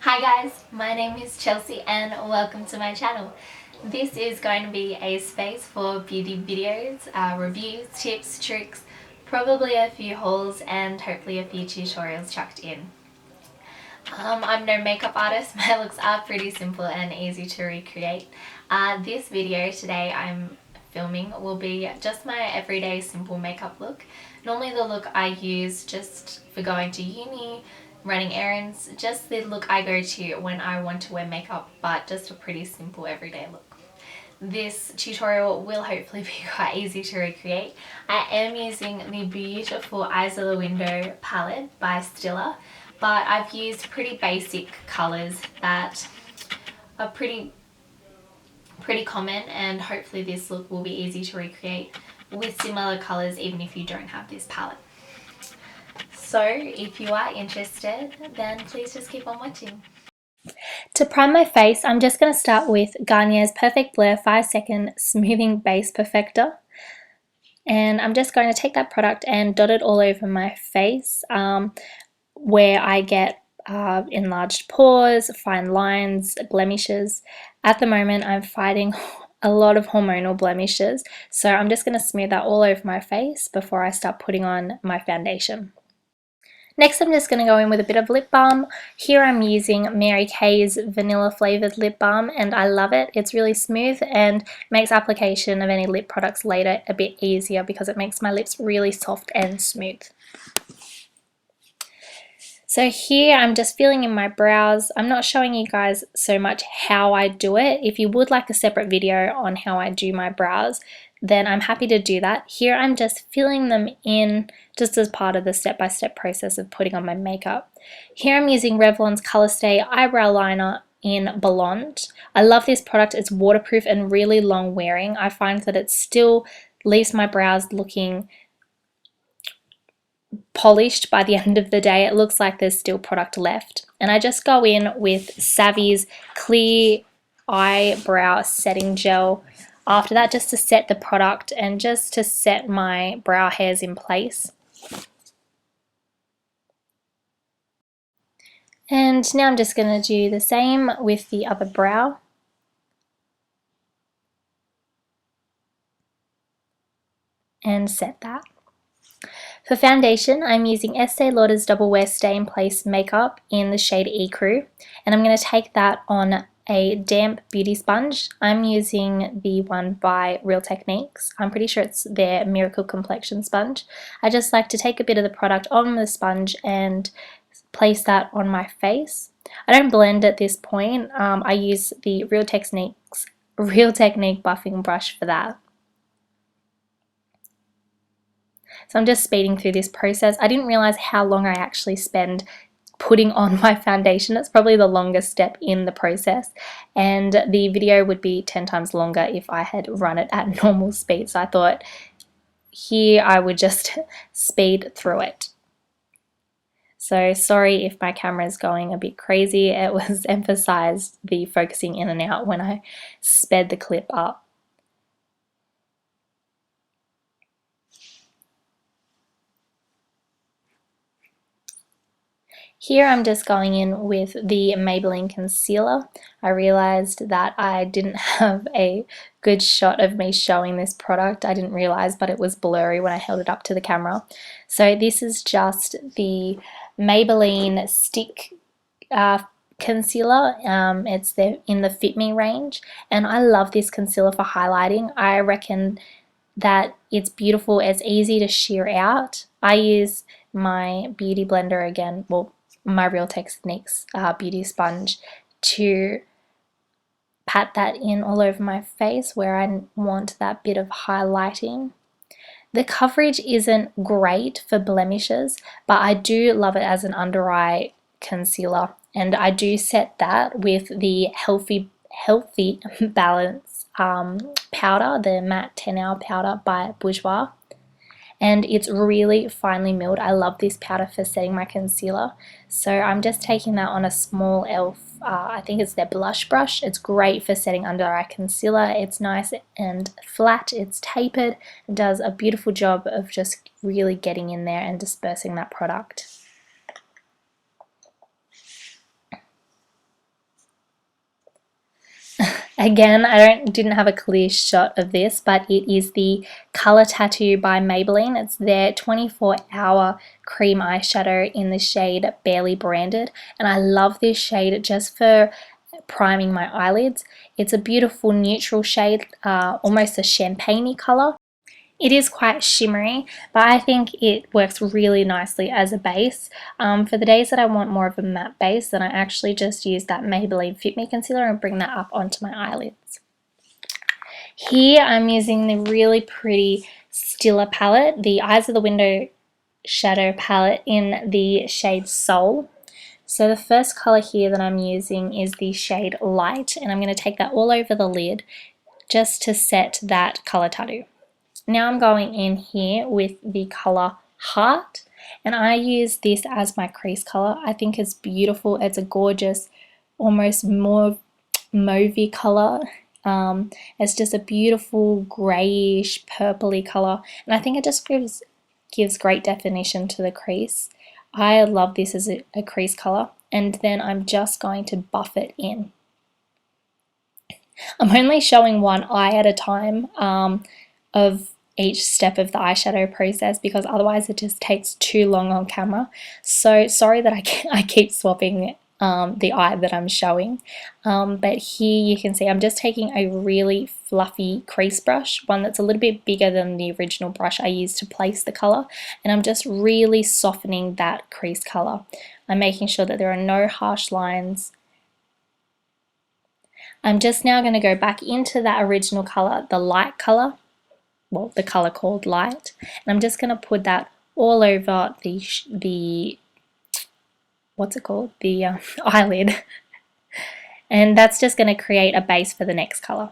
Hi guys, my name is Chelsea and welcome to my channel. This is going to be a space for beauty videos, reviews, tips, tricks, probably a few hauls and hopefully a few tutorials chucked in. I'm no makeup artist, my looks are pretty simple and easy to recreate. This video today I'm filming will be just my everyday simple makeup look. Normally the look I use just for going to uni, running errands, just the look I go to when I want to wear makeup, but just a pretty simple everyday look. This tutorial will hopefully be quite easy to recreate. I am using the beautiful Eyes of the Window palette by Stila, but I've used pretty basic colours that are pretty common, and hopefully this look will be easy to recreate with similar colours even if you don't have this palette. So if you are interested, then please just keep on watching. To prime my face, I'm just going to start with Garnier's Perfect Blur 5-second Smoothing Base Perfector. And I'm just going to take that product and dot it all over my face where I get enlarged pores, fine lines, blemishes. At the moment, I'm fighting a lot of hormonal blemishes, so I'm just going to smooth that all over my face before I start putting on my foundation. Next, I'm just going to go in with a bit of lip balm. Here I'm using Mary Kay's vanilla flavored lip balm and I love it. It's really smooth and makes application of any lip products later a bit easier because it makes my lips really soft and smooth. So here I'm just filling in my brows. I'm not showing you guys so much how I do it. If you would like a separate video on how I do my brows, then I'm happy to do that. Here I'm just filling them in just as part of the step-by-step process of putting on my makeup. Here I'm using Revlon's Colorstay eyebrow liner in Blonde. I love this product. It's waterproof and really long wearing. I find that it still leaves my brows looking polished by the end of the day. It looks like there's still product left. And I just go in with Savvy's clear eyebrow setting gel after that, just to set the product and just to set my brow hairs in place. And now I'm just going to do the same with the other brow. And set that. For foundation, I'm using Estee Lauder's Double Wear Stay in Place makeup in the shade Ecru, and I'm going to take that on a damp beauty sponge. I'm using the one by Real Techniques. I'm pretty sure it's their Miracle Complexion sponge. I just like to take a bit of the product on the sponge and place that on my face. I don't blend at this point. I use the Real Technique buffing brush for that. So I'm just speeding through this process. I didn't realize how long I actually spend putting on my foundation. It's probably the longest step in the process, and the video would be 10 times longer if I had run it at normal speed. So I thought here I would just speed through it. So sorry if my camera is going a bit crazy. It was emphasized the focusing in and out when I sped the clip up. Here I'm just going in with the Maybelline concealer. I realized that I didn't have a good shot of me showing this product. I didn't realize, but it was blurry when I held it up to the camera. So this is just the Maybelline stick concealer. It's in the Fit Me range, and I love this concealer for highlighting. I reckon that it's beautiful. It's easy to sheer out. I use my beauty blender again, well, my Real Techniques beauty sponge, to pat that in all over my face where I want that bit of highlighting. The coverage isn't great for blemishes, but I do love it as an under eye concealer, and I do set that with the Healthy Balance powder, the matte 10-hour powder by Bourjois. And it's really finely milled. I love this powder for setting my concealer. So I'm just taking that on a small e.l.f. I think it's their blush brush. It's great for setting under eye concealer. It's nice and flat, it's tapered, and does a beautiful job of just really getting in there and dispersing that product. Again, didn't have a clear shot of this, but it is the Color Tattoo by Maybelline. It's their 24-hour cream eyeshadow in the shade Barely Branded, and I love this shade just for priming my eyelids. It's a beautiful neutral shade, almost a champagne-y color. It is quite shimmery, but I think it works really nicely as a base. For the days that I want more of a matte base, then I actually just use that Maybelline Fit Me concealer and bring that up onto my eyelids. Here I'm using the really pretty Stila palette, the Eyes of the Window shadow palette in the shade Soul. So the first color here that I'm using is the shade Light, and I'm going to take that all over the lid just to set that color tattoo. Now I'm going in here with the color Heart, and I use this as my crease color. I think it's beautiful. It's a gorgeous, almost more mauvey color. It's just a beautiful grayish, purpley color, and I think it just gives great definition to the crease. I love this as a crease color, and then I'm just going to buff it in. I'm only showing one eye at a time of each step of the eyeshadow process, because otherwise it just takes too long on camera. So sorry that I keep swapping the eye that I'm showing, but here you can see I'm just taking a really fluffy crease brush, one that's a little bit bigger than the original brush I used to place the color, and I'm just really softening that crease color. I'm making sure that there are no harsh lines. I'm just now going to go back into that original color, the light color, well, the color called Light, and I'm just going to put that all over the what's it called, the eyelid, and that's just going to create a base for the next color.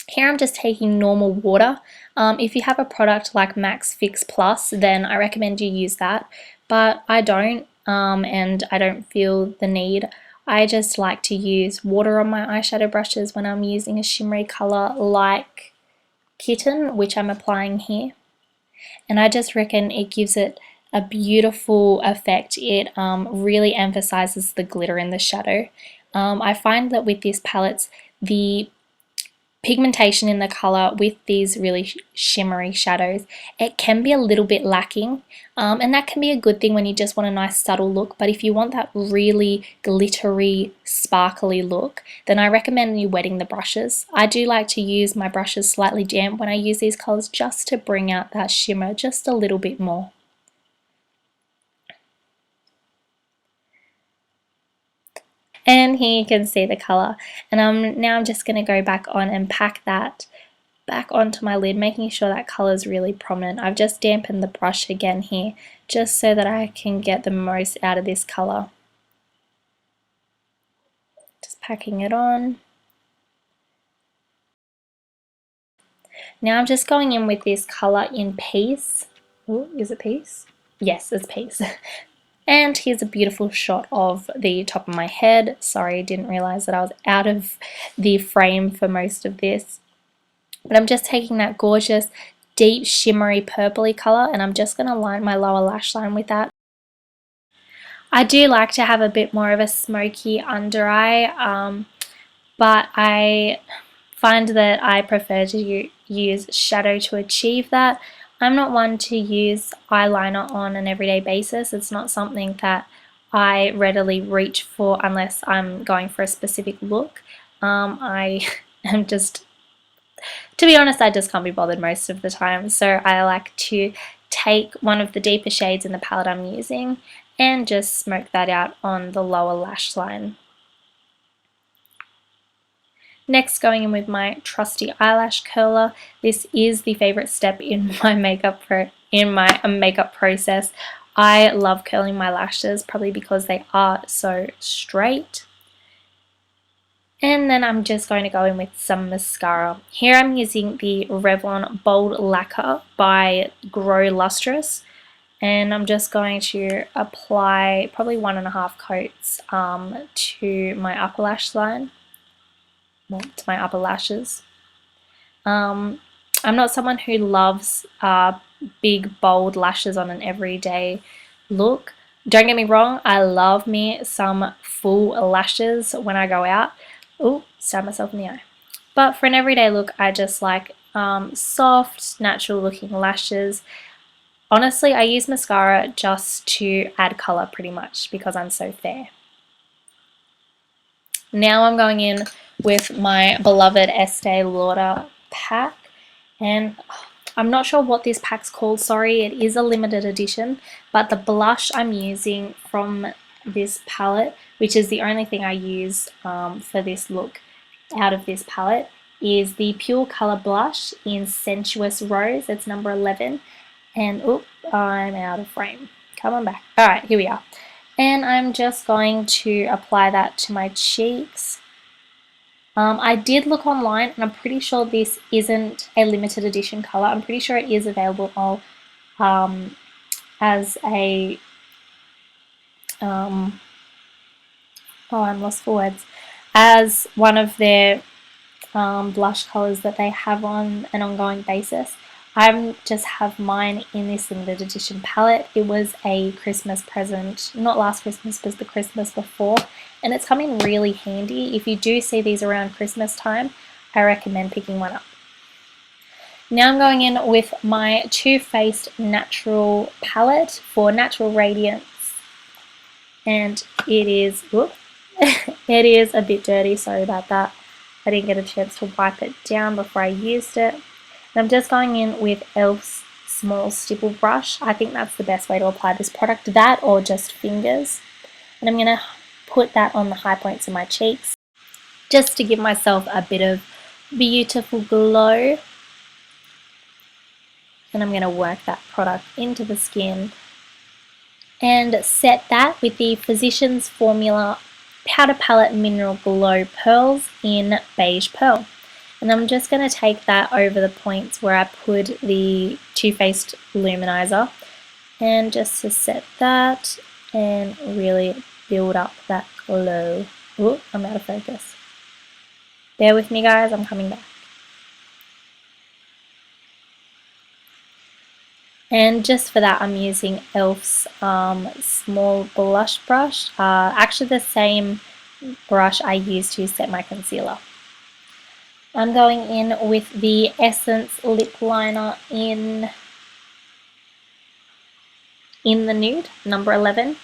Here I'm just taking normal water. If you have a product like Max Fix Plus, then I recommend you use that, but I don't, and I don't feel the need. I just like to use water on my eyeshadow brushes when I'm using a shimmery color like Kitten, which I'm applying here, and I just reckon it gives it a beautiful effect. It really emphasizes the glitter in the shadow. I find that with these palettes, the pigmentation in the color with these really shimmery shadows, it can be a little bit lacking, and that can be a good thing when you just want a nice subtle look. But if you want that really glittery, sparkly look, then I recommend you wetting the brushes. I do like to use my brushes slightly damp when I use these colors, just to bring out that shimmer just a little bit more. And here you can see the color, and now I'm just going to go back on and pack that back onto my lid, making sure that color is really prominent. I've just dampened the brush again here, just so that I can get the most out of this color. Just packing it on. Now I'm just going in with this color in Peace. Oh, is it Peace? Yes, it's Peace. And here's a beautiful shot of the top of my head. Sorry, didn't realize that I was out of the frame for most of this. But I'm just taking that gorgeous, deep, shimmery, purpley color, and I'm just going to line my lower lash line with that. I do like to have a bit more of a smoky under eye, but I find that I prefer to use shadow to achieve that. I'm not one to use eyeliner on an everyday basis. It's not something that I readily reach for unless I'm going for a specific look. I am just, to be honest, I just can't be bothered most of the time. So I like to take one of the deeper shades in the palette I'm using and just smoke that out on the lower lash line. Next, going in with my trusty eyelash curler. This is the favorite step in my makeup process. I love curling my lashes, probably because they are so straight. And then I'm just going to go in with some mascara. Here I'm using the Revlon Bold Lacquer by Grow Lustrous, and I'm just going to apply probably 1.5 coats to my upper lash line. Well, to my upper lashes. I'm not someone who loves big bold lashes on an everyday look. Don't get me wrong, I love me some full lashes when I go out. Oh, stabbed myself in the eye. But for an everyday look, I just like soft, natural looking lashes. Honestly, I use mascara just to add colour pretty much because I'm so fair. Now I'm going in with my beloved Estee Lauder pack, and I'm not sure what this pack's called, sorry, it is a limited edition, but the blush I'm using from this palette, which is the only thing I use for this look out of this palette, is the Pure Colour Blush in Sensuous Rose. It's number 11, and oop, I'm out of frame. Come on back. Alright, here we are. And I'm just going to apply that to my cheeks. I did look online, and I'm pretty sure this isn't a limited edition colour. I'm pretty sure it is available as a oh, I'm lost for words, as one of their blush colours that they have on an ongoing basis. I just have mine in this limited edition palette. It was a Christmas present, not last Christmas, but the Christmas before, and it's come in really handy. If you do see these around Christmas time, I recommend picking one up. Now I'm going in with my Too Faced Natural palette for Natural Radiance, and it is, whoop, it is a bit dirty, sorry about that. I didn't get a chance to wipe it down before I used it. And I'm just going in with e.l.f.'s small stipple brush. I think that's the best way to apply this product, that or just fingers. And I'm going to put that on the high points of my cheeks just to give myself a bit of beautiful glow. And I'm going to work that product into the skin and set that with the Physicians Formula Powder Palette Mineral Glow Pearls in Beige Pearl. And I'm just going to take that over the points where I put the Too Faced Luminizer, and just to set that and really build up that glow. Ooh, I'm out of focus. Bear with me guys, I'm coming back. And just for that, I'm using e.l.f.'s small blush brush, actually the same brush I use to set my concealer. I'm going in with the Essence lip liner in the Nude, number 11,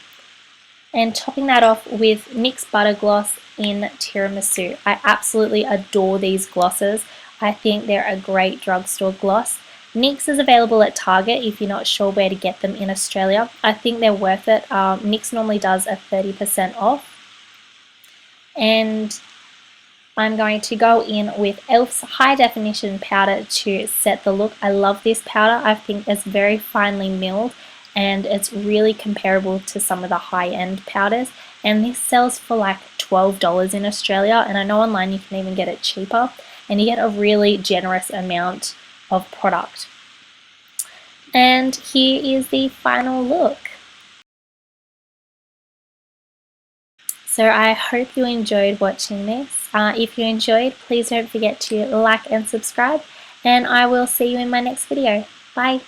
and topping that off with NYX Butter Gloss in Tiramisu. I absolutely adore these glosses. I think they're a great drugstore gloss. NYX is available at Target if you're not sure where to get them in Australia. I think they're worth it. NYX normally does a 30% off. And I'm going to go in with e.l.f.'s High Definition Powder to set the look. I love this powder. I think it's very finely milled, and it's really comparable to some of the high-end powders. And this sells for like $12 in Australia, and I know online you can even get it cheaper, and you get a really generous amount of product. And here is the final look. So I hope you enjoyed watching this. If you enjoyed, please don't forget to like and subscribe, and I will see you in my next video. Bye!